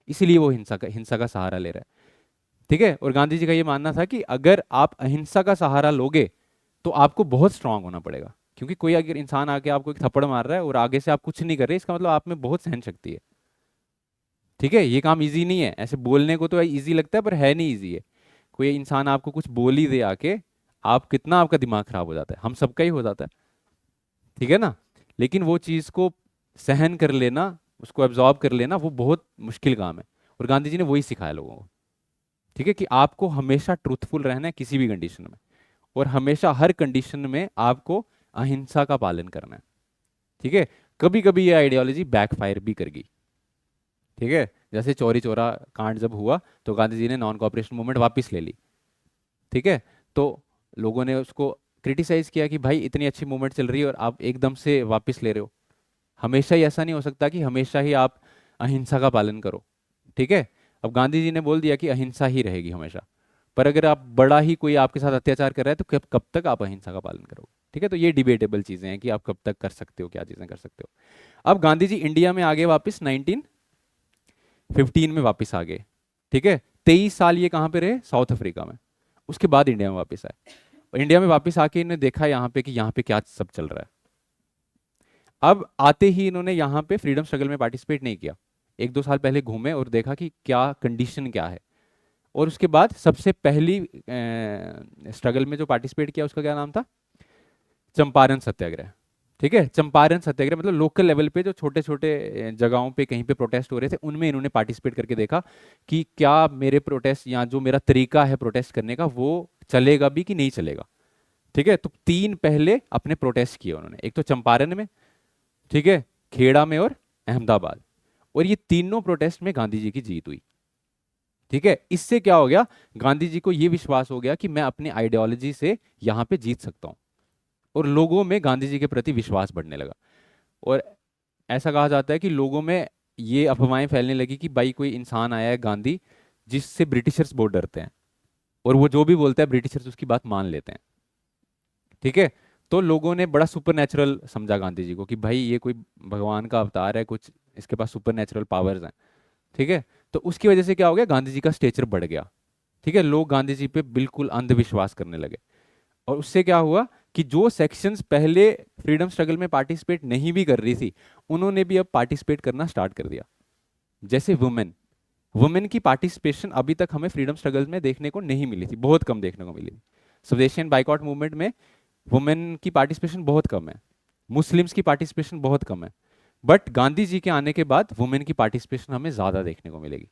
इसीलिए वो हिंसा का सहारा ले रहा है। ठीक है, और गांधी जी का ये मानना था कि अगर आप अहिंसा का सहारा लोगे तो आपको बहुत स्ट्रांग होना पड़ेगा, क्योंकि कोई अगर इंसान आके आपको एक थप्पड़ मार रहा है और आगे से आप कुछ नहीं कर रहे, इसका मतलब आप में बहुत सहन शक्ति है। ठीक है, ये काम इजी नहीं है, ऐसे बोलने को तो इजी लगता है पर है नहीं इजी है। कोई इंसान आपको कुछ बोल ही दे आके, आप कितना आपका दिमाग खराब हो जाता है, हम सबका ही हो जाता है। ठीक है ना, लेकिन वो चीज को सहन कर लेना, उसको एब्जॉर्ब कर लेना, वो बहुत मुश्किल काम है। और गांधी जी ने वही सिखाया लोगों को। ठीक है, कि आपको हमेशा ट्रूथफुल रहना है किसी भी कंडीशन में, और हमेशा हर कंडीशन में आपको अहिंसा का पालन करना है। ठीक है, कभी कभी ये आइडियोलॉजी बैकफायर भी कर गई। ठीक है, जैसे चौरी चौरा कांड जब हुआ तो गांधी जी ने नॉन कॉपरेशन मूवमेंट वापस ले ली। ठीक है, तो लोगों ने उसको क्रिटिसाइज किया कि भाई इतनी अच्छी मूवमेंट चल रही है और आप एकदम से वापस ले रहे हो। हमेशा ही ऐसा नहीं हो सकता कि हमेशा ही आप अहिंसा का पालन करो। ठीक है, अब गांधी जी ने बोल दिया कि अहिंसा ही रहेगी हमेशा, पर अगर आप बड़ा ही कोई आपके साथ अत्याचार कर रहा है तो कब कब तक आप अहिंसा का पालन करोगे। ठीक है, तो ये डिबेटेबल चीजें हैं कि आप कब तक कर सकते हो, क्या चीजें कर सकते हो। अब गांधी जी इंडिया में आ गए वापस 1915 में वापस आ गए। ठीक है, 23 साल ये कहाँ पे रहे, साउथ अफ्रीका में। उसके बाद इंडिया में वापस आए, और इंडिया में वापस आके इन्होंने देखा यहाँ पे कि यहाँ पे क्या सब चल रहा है। अब आते ही इन्होंने यहाँ पे फ्रीडम स्ट्रगल में पार्टिसिपेट नहीं किया, एक दो साल पहले घूमे और देखा कि क्या कंडीशन क्या है। और उसके बाद सबसे पहली स्ट्रगल में जो पार्टिसिपेट किया उसका क्या नाम था, चंपारण सत्याग्रह। ठीक है, चंपारण सत्याग्रह मतलब लोकल लेवल पे जो छोटे छोटे जगहों पे कहीं पे प्रोटेस्ट हो रहे थे, उनमें इन्होंने पार्टिसिपेट करके देखा कि क्या मेरे प्रोटेस्ट या जो मेरा तरीका है प्रोटेस्ट करने का वो चलेगा भी कि नहीं चलेगा। ठीक है, तो तीन पहले अपने प्रोटेस्ट किए उन्होंने, एक तो चंपारण में, ठीक है, खेड़ा में और अहमदाबाद। और ये तीनों प्रोटेस्ट में गांधी जी की जीत हुई। ठीक है, इससे क्या हो गया, गांधी जी को ये विश्वास हो गया कि मैं अपनी आइडियोलॉजी से यहां पे जीत सकता हूं, और लोगों में गांधी जी के प्रति विश्वास बढ़ने लगा। और ऐसा कहा जाता है कि लोगों में ये अफवाहें फैलने लगी कि भाई कोई इंसान आया है गांधी, जिससे ब्रिटिशर्स बहुत डरते हैं, और वो जो भी बोलता है ब्रिटिशर्स उसकी बात मान लेते हैं। ठीक है, तो लोगों ने बड़ा सुपर नेचुरल समझा गांधी जी को कि भाई ये कोई भगवान का अवतार है कुछ, इसके पास सुपर नेचुरल पावर्स हैं। ठीक है, तो उसकी वजह से क्या हो गया, गांधी जी का स्टेचर बढ़ गया। ठीक है, लोग गांधी जी पे बिल्कुल अंधविश्वास करने लगे। और उससे क्या हुआ कि जो सेक्शंस पहले फ्रीडम स्ट्रगल में पार्टिसिपेट नहीं भी कर रही थी, उन्होंने भी अब पार्टिसिपेट करना स्टार्ट कर दिया। जैसे वुमेन, वुमेन की पार्टिसिपेशन अभी तक हमें फ्रीडम स्ट्रगल में देखने को नहीं मिली थी, बहुत कम देखने को मिली थी। स्वदेशी एंड बाइकॉट मूवमेंट में वुमेन की पार्टिसिपेशन बहुत कम है, मुस्लिम्स की पार्टिसिपेशन बहुत कम है। बट गांधी जी के आने के बाद वुमेन की पार्टिसिपेशन हमें ज्यादा देखने को मिलेगी।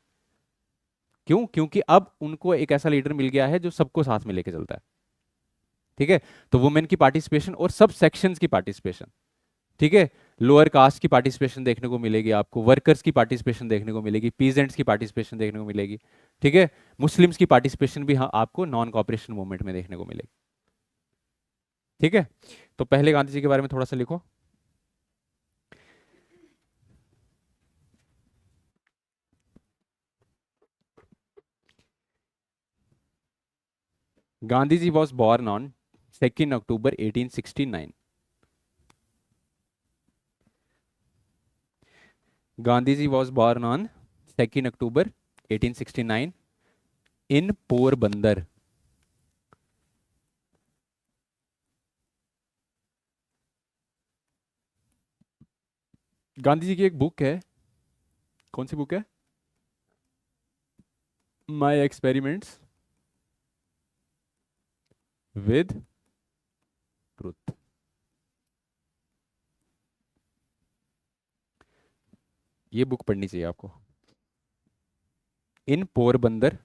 क्यों, क्योंकि अब उनको एक ऐसा लीडर मिल गया है जो सबको साथ में लेके चलता है। ठीक है, तो वुमेन की पार्टिसिपेशन और सब सेक्शंस की पार्टिसिपेशन। ठीक है, लोअर कास्ट की पार्टिसिपेशन देखने को मिलेगी आपको, वर्कर्स की पार्टिसिपेशन देखने को मिलेगी, पीजेंट्स की पार्टिसिपेशन देखने को मिलेगी। ठीक है, मुस्लिम्स की पार्टिसिपेशन भी हाँ आपको नॉन कॉपरेशन मूवमेंट में देखने को मिलेगी। ठीक है, तो पहले गांधी जी के बारे में थोड़ा सा लिखो। Gandhi ji was born on 2 October 1869। Gandhi ji was born on 2 October 1869 in Porbandar. Gandhi ji की एक बुक है, कौन सी बुक है, माई एक्सपेरिमेंट्स विद ट्रुथ। ये बुक पढ़नी चाहिए आपको। इन पोरबंदर,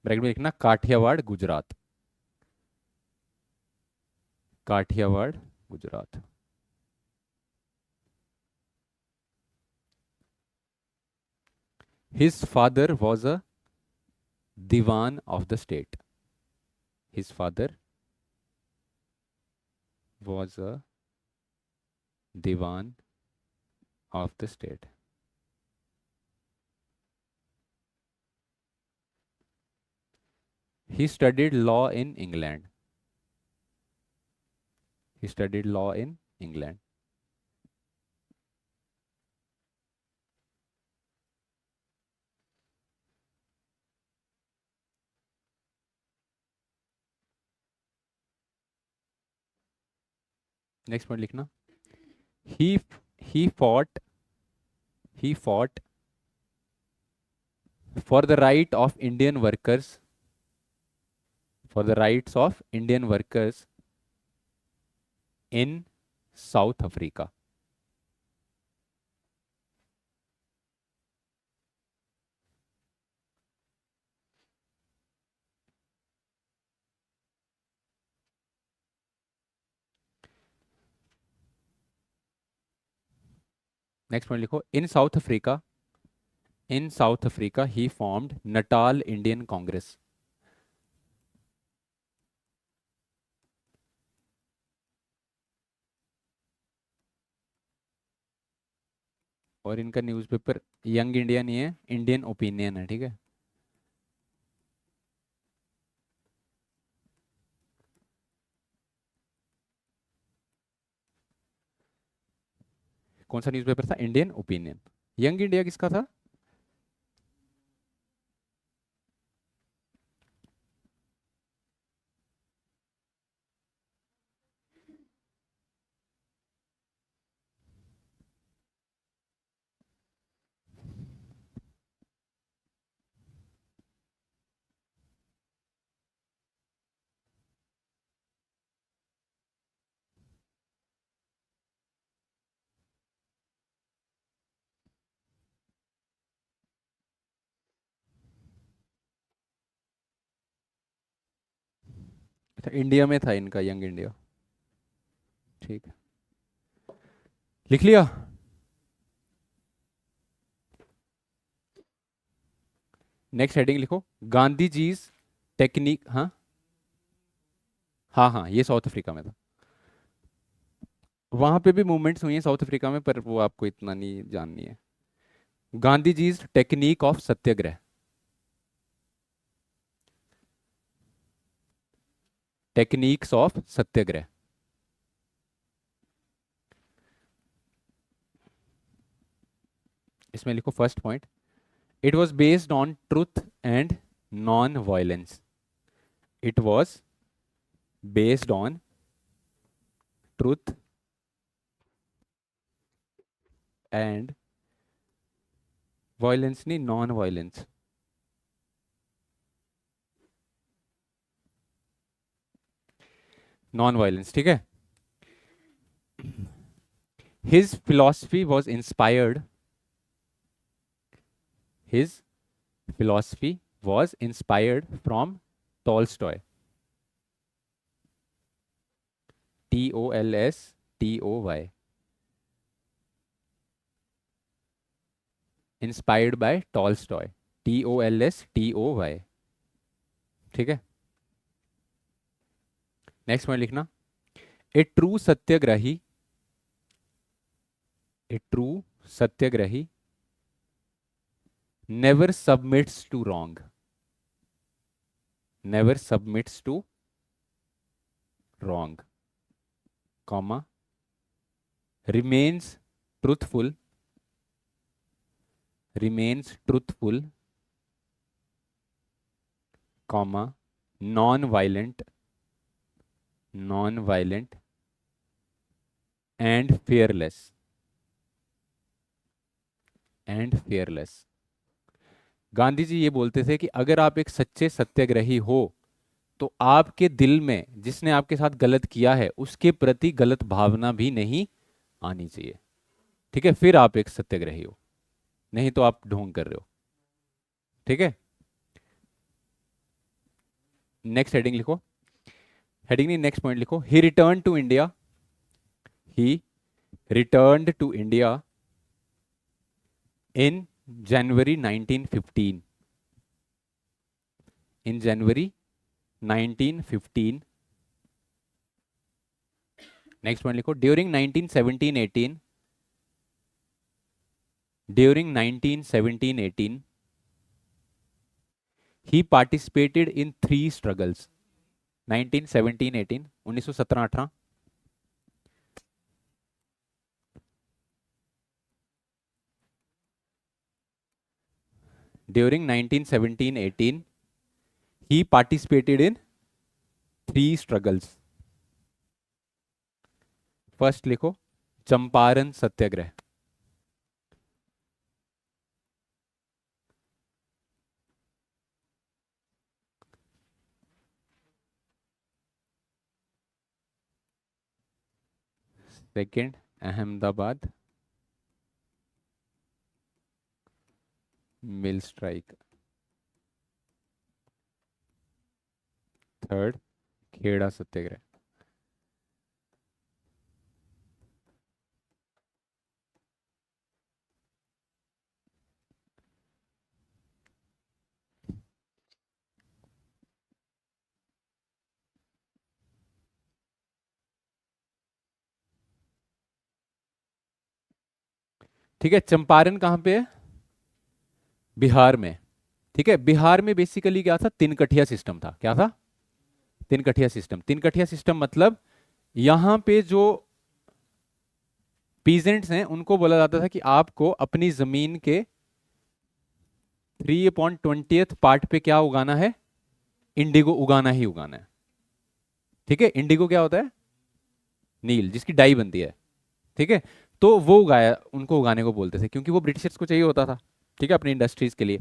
ब्रैकेट में लिखना Kathiawar Gujarat, Kathiawar Gujarat. His father was a Diwan of the state. His father was a Diwan of the state. He studied law in England. He studied law in England. Next point लिखना। He he fought he fought for the right of Indian workers, for the rights of Indian workers in South Africa. Next point लिखो। In South Africa he formed Natal Indian Congress. और इनका newspaper young India नहीं है, Indian opinion है, ठीक है। कौन सा न्यूज़पेपर था? Indian opinion. यंग इंडिया किसका था? अच्छा, इंडिया में था इनका यंग इंडिया, ठीक है। लिख लिया। नेक्स्ट हेडिंग लिखो, गांधी जीज टेक्निक। हाँ हाँ हाँ, ये साउथ अफ्रीका में था। वहां पे भी मूवमेंट्स हुई हैं साउथ अफ्रीका में, पर वो आपको इतना नहीं जाननी है। Gandhi ji's technique of satyagraha, techniques of satyagraha. इसमें लिखो first point, it was based on truth and non violence. It was based on truth and violence नहीं, नॉन वायलेंस। नॉन वायलेंस, ठीक है। हिज फिलॉसफी वॉज इंस्पायर्ड, हिज philosophy was inspired from Tolstoy. Tolstoy. Inspired by Tolstoy. Tolstoy. ठीक है। Next point लिखना, ए true Satyagrahi, A true Satyagrahi never submits to wrong, never submits to wrong, comma, remains truthful, remains truthful, comma, non-violent, non-violent and fearless, and fearless। Gandhi ji ये बोलते थे कि अगर आप एक सच्चे सत्याग्रही हो तो आपके दिल में जिसने आपके साथ गलत किया है उसके प्रति गलत भावना भी नहीं आनी चाहिए। ठीक है, फिर आप एक सत्याग्रही हो, नहीं तो आप ढोंग कर रहे हो। ठीक है, नेक्स्ट हेडिंग लिखो। हेडिंग नहीं, नेक्स्ट पॉइंट लिखो। He return to India, he returned to India in January 1915, in January 1915। Next point लिखो। During 1917-18, during 1917-18 he participated in three struggles. 1917-18, 1917-18। During 1917-18 he participated in three struggles. First लिखो Champaran satyagraha. Second Ahmedabad mill strike. Third Kheda satyagraha. ठीक है, चंपारण कहाँ पे है? बिहार में। ठीक है, बिहार में बेसिकली क्या था? तिनकठिया सिस्टम था। क्या था? तिनकठिया सिस्टम। तिनकठिया सिस्टम मतलब यहां पे जो पीजेंट्स हैं उनको बोला जाता था कि आपको अपनी जमीन के 3/20 पार्ट पे क्या उगाना है? इंडिगो उगाना ही उगाना है। ठीक है, इंडिगो क्या होता है? नील, जिसकी डाई बनती है। ठीक है, तो वो उगाया, उनको उगाने को बोलते थे क्योंकि वो ब्रिटिशर्स को चाहिए होता था। ठीक है, अपनी इंडस्ट्रीज के लिए।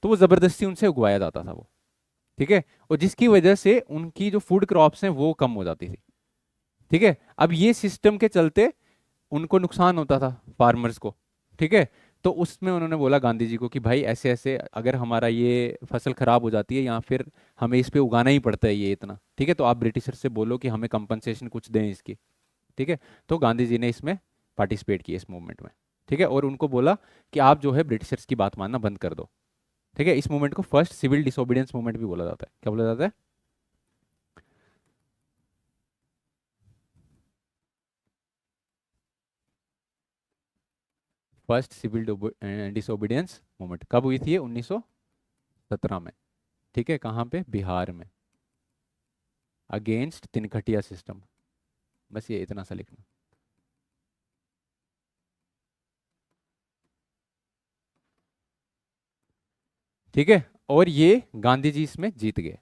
तो वो जबरदस्ती उनसे उगवाया जाता था वो। ठीक है, और जिसकी वजह से उनकी जो फूड क्रॉप्स हैं वो कम हो जाती थी। ठीक है, अब ये सिस्टम के चलते उनको नुकसान होता था, फार्मर्स को। ठीक है, तो उसमें उन्होंने बोला गांधी जी को कि भाई ऐसे ऐसे अगर हमारा ये फसल खराब हो जाती है या फिर हमें इस पे उगाना ही पड़ता है ये इतना, ठीक है, तो आप ब्रिटिशर से बोलो कि हमें कंपनसेशन कुछ दें इसकी। ठीक है, तो गांधी जी ने इसमें पार्टिसिपेट किया इस मूवमेंट में। ठीक है, और उनको बोला कि आप जो है ब्रिटिशर्स की बात मानना बंद कर दो। ठीक है, इस मूवमेंट को फर्स्ट सिविल डिसोबीडियंस मूवमेंट भी बोला जाता है। क्या बोला जाता है? फर्स्ट सिविल डिसोबीडियंस मूवमेंट कब हुई थी? 1917 में। ठीक है, कहाँ पे? बिहार में। Against Tinkathia system. बस ये इतना सा लिखना। ठीक है, और ये गांधी जी इसमें जीत गए।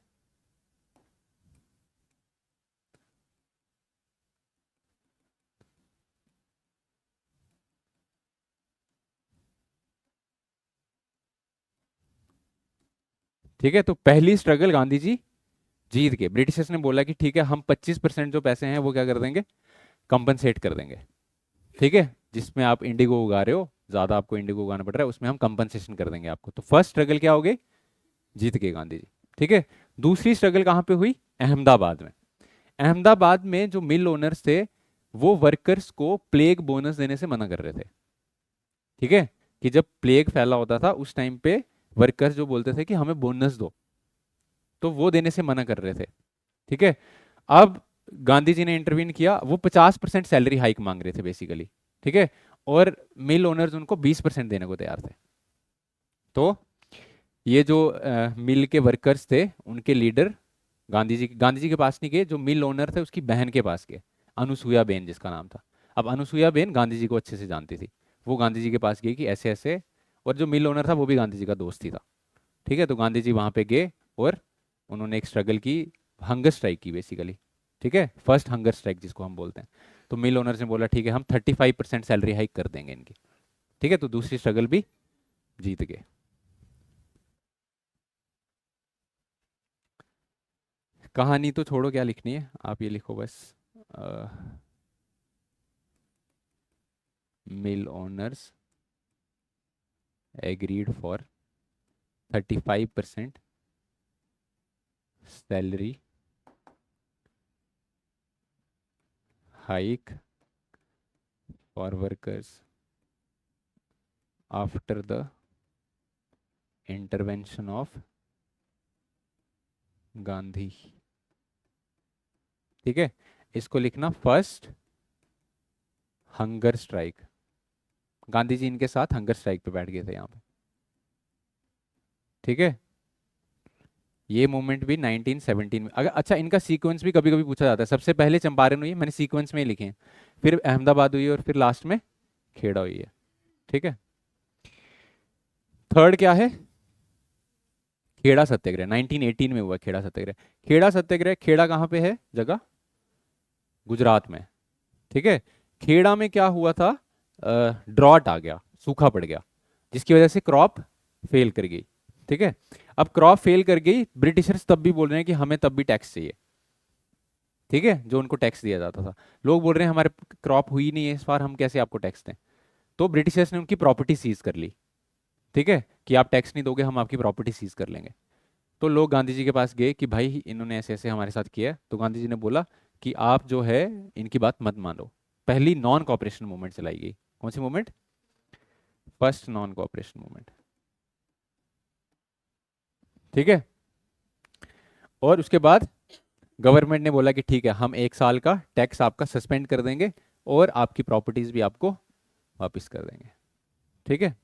ठीक है, तो पहली स्ट्रगल गांधी जी जीत गए। ब्रिटिशर्स ने बोला कि ठीक है, हम 25% जो पैसे हैं वो क्या कर देंगे? कंपनसेट कर देंगे। ठीक है, जिसमें आप इंडिगो उगा रहे हो, ज्यादा आपको इंडिगो उगाना पड़ रहा है, उसमें हम कंपनसेशन कर देंगे आपको। तो फर्स्ट स्ट्रगल क्या हो गई? जीत गए गांधी जी। ठीक है, दूसरी स्ट्रगल कहाँ पे हुई? अहमदाबाद में। अहमदाबाद में जो मिल ओनर्स थे वो वर्कर्स को प्लेग बोनस देने से मना कर रहे थे। ठीक है, कि जब प्लेग फैला होता था उस टाइम पे वर्कर्स जो बोलते थे कि हमें बोनस दो, तो वो देने से मना कर रहे थे। ठीक है, अब गांधी जी ने इंटरवीन किया। वो 50% सैलरी हाइक मांग रहे थे बेसिकली। ठीक है, और मिल ओनर्स उनको 20% देने को तैयार थे। तो ये जो मिल के वर्कर्स थे उनके लीडर गांधी जी के पास नहीं गए, जो मिल ओनर थे उसकी बहन के पास गए, अनुसुईया बेन जिसका नाम था। अब अनुसुईया बेन गांधी जी को अच्छे से जानती थी। वो गांधी जी के पास गई कि ऐसे ऐसे, और जो मिल ओनर था वो भी गांधी जी का दोस्त ही था। ठीक है, तो गांधी जी वहां पे गए और उन्होंने एक स्ट्रगल की, हंगर स्ट्राइक की बेसिकली। ठीक है, फर्स्ट हंगर स्ट्राइक जिसको हम बोलते हैं। तो मिल ओनर्स ने बोला ठीक है हम 35% सैलरी हाइक कर देंगे इनकी। ठीक है, तो दूसरी स्ट्रगल भी जीत गए। कहानी तो छोड़ो, क्या लिखनी है आप ये लिखो बस। मिल owners agreed for 35% salary hike for workers after the intervention of Gandhi. ठीक है, इसको लिखना first hunger strike. Gandhi ji इनके साथ हंगर स्ट्राइक पे बैठ गए थे यहाँ पे। ठीक है, ये मूवमेंट भी 1917 में। अगर अच्छा, इनका सीक्वेंस भी कभी कभी पूछा जाता है। सबसे पहले चंपारण हुई है, मैंने सीक्वेंस में ही लिखे हैं, फिर अहमदाबाद हुई है और फिर लास्ट में खेड़ा हुई है। ठीक है, थर्ड क्या है? खेड़ा सत्याग्रह 1918 में हुआ खेड़ा सत्याग्रह। खेड़ा सत्याग्रह, खेड़ा कहाँ पे है जगह? गुजरात में। ठीक है, खेड़ा में क्या हुआ था? ड्रॉट आ गया, सूखा पड़ गया, जिसकी वजह से क्रॉप फेल कर गई। ठीक है, अब क्रॉप फेल कर गई, ब्रिटिशर्स तब भी बोल रहे हैं कि हमें तब भी टैक्स चाहिए। ठीक है, जो उनको टैक्स दिया जाता था, लोग बोल रहे हैं हमारे क्रॉप हुई नहीं है इस बार, हम कैसे आपको टैक्स दें? तो ब्रिटिशर्स ने उनकी प्रॉपर्टी सीज कर ली। ठीक है, कि आप टैक्स नहीं दोगे, हम आपकी प्रॉपर्टी सीज कर लेंगे। तो लोग गांधी जी के पास गए कि भाई इन्होंने ऐसे ऐसे हमारे साथ किया है। तो गांधी जी ने बोला कि आप जो है इनकी बात मत मानो। पहली नॉन कॉपरेशन मूवमेंट चलाई गई। कौन सी movement? First non cooperation movement. ठीक है, और उसके बाद गवर्नमेंट ने बोला कि ठीक है, हम 1 साल का टैक्स आपका सस्पेंड कर देंगे और आपकी प्रॉपर्टीज भी आपको वापस कर देंगे। ठीक है,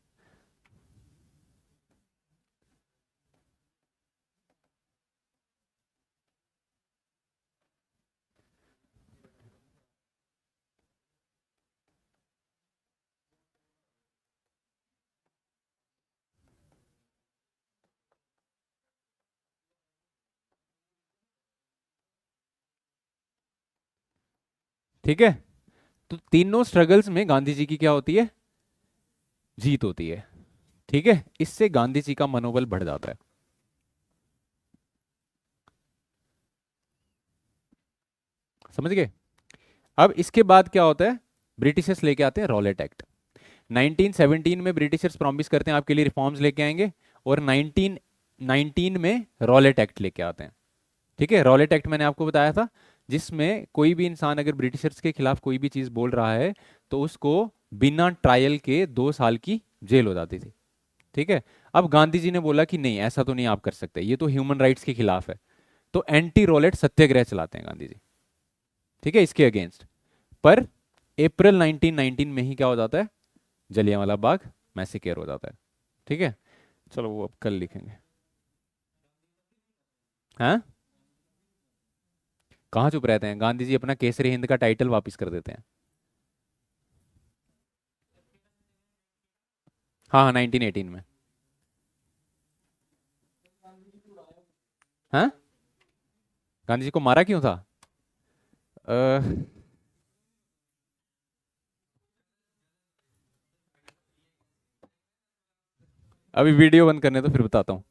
ठीक है। तो तीनों स्ट्रगल्स में गांधी जी की क्या होती है? जीत होती है। ठीक है, इससे गांधी जी का मनोबल बढ़ जाता है। समझ गए? अब इसके बाद क्या होता है? ब्रिटिशर्स लेके आते हैं रॉलेट एक्ट। 1917 में ब्रिटिशर्स प्रॉमिस करते हैं आपके लिए रिफॉर्म्स लेके आएंगे, और 1919 में रॉलेट एक्ट लेके आते हैं। ठीक है, रॉलेट एक्ट मैंने आपको बताया था, जिसमें कोई भी इंसान अगर ब्रिटिशर्स के खिलाफ कोई भी चीज बोल रहा है तो उसको बिना ट्रायल के 2 साल की जेल हो जाती थी। ठीक है, अब गांधी जी ने बोला कि नहीं, ऐसा तो नहीं आप कर सकते, ये तो ह्यूमन राइट्स के खिलाफ है। तो एंटी रॉलेट सत्याग्रह चलाते हैं गांधी जी। ठीक है, इसके अगेंस्ट। पर अप्रैल 1919 में ही क्या हो जाता है? जलियांवाला बाग मैसेकेयर हो जाता है। ठीक है, चलो वो अब कल लिखेंगे। हाँ, कहाँ चुप रहते हैं? गांधी जी अपना केसरी हिंद का टाइटल वापस कर देते हैं। हाँ हाँ, 1918 में। हाँ, गांधी जी को मारा क्यों था? अ, अभी वीडियो बंद करने तो फिर बताता हूँ।